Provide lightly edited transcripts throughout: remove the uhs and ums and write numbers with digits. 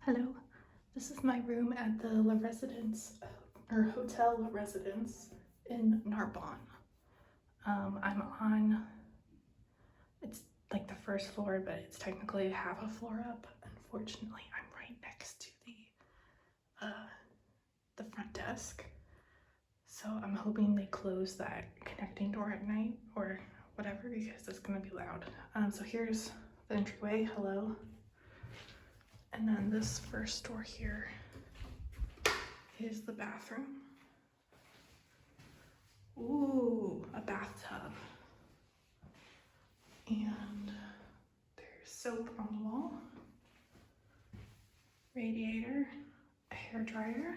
Hello, this is my room at the La Residence, or Hotel La Residence in Narbonne. I'm on, it's like the first floor, but it's technically half a floor up. Unfortunately, I'm right next to the front desk. So I'm hoping they close that connecting door at night or whatever, because it's gonna be loud. So here's the entryway, hello. And then this first door here is the bathroom. Ooh, a bathtub. And there's soap on the wall, radiator, a hair dryer,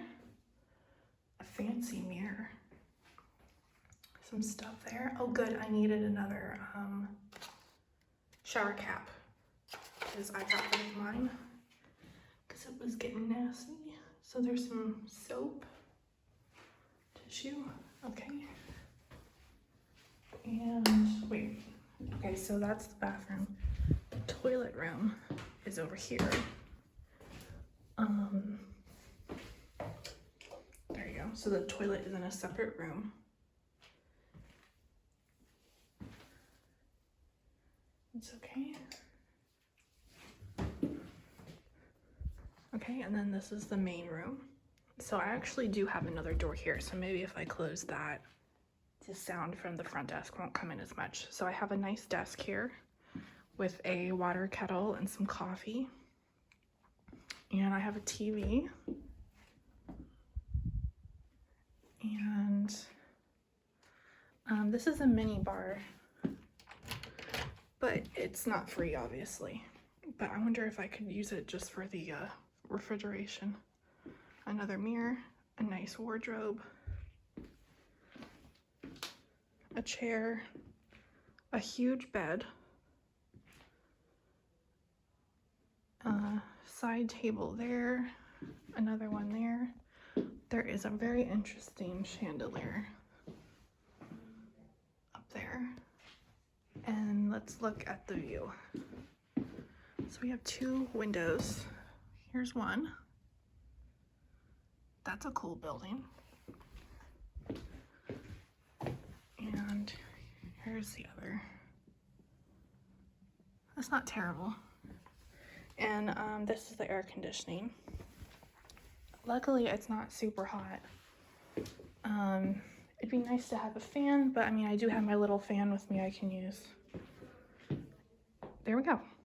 a fancy mirror, some stuff there. Oh good, I needed another shower cap because I got rid of mine because it was getting nasty. So there's some soap, tissue, okay. And wait, okay, so that's the bathroom. The toilet room is over here. There you go. So the toilet is in a separate room. It's okay. Okay, and then this is the main room. So I actually do have another door here, so maybe if I close that, the sound from the front desk won't come in as much. So I have a nice desk here with a water kettle and some coffee. And I have a TV. And this is a mini bar, but it's not free, obviously. But I wonder if I could use it just for the refrigeration. Another mirror, a nice wardrobe, a chair, a huge bed, side table there, another one there. There is a very interesting chandelier up there. And let's look at the view. So we have two windows. Here's one. That's a cool building. And here's the other. That's not terrible. And this is the air conditioning. Luckily, it's not super hot. It'd be nice to have a fan, but I mean, I do have my little fan with me I can use. There we go.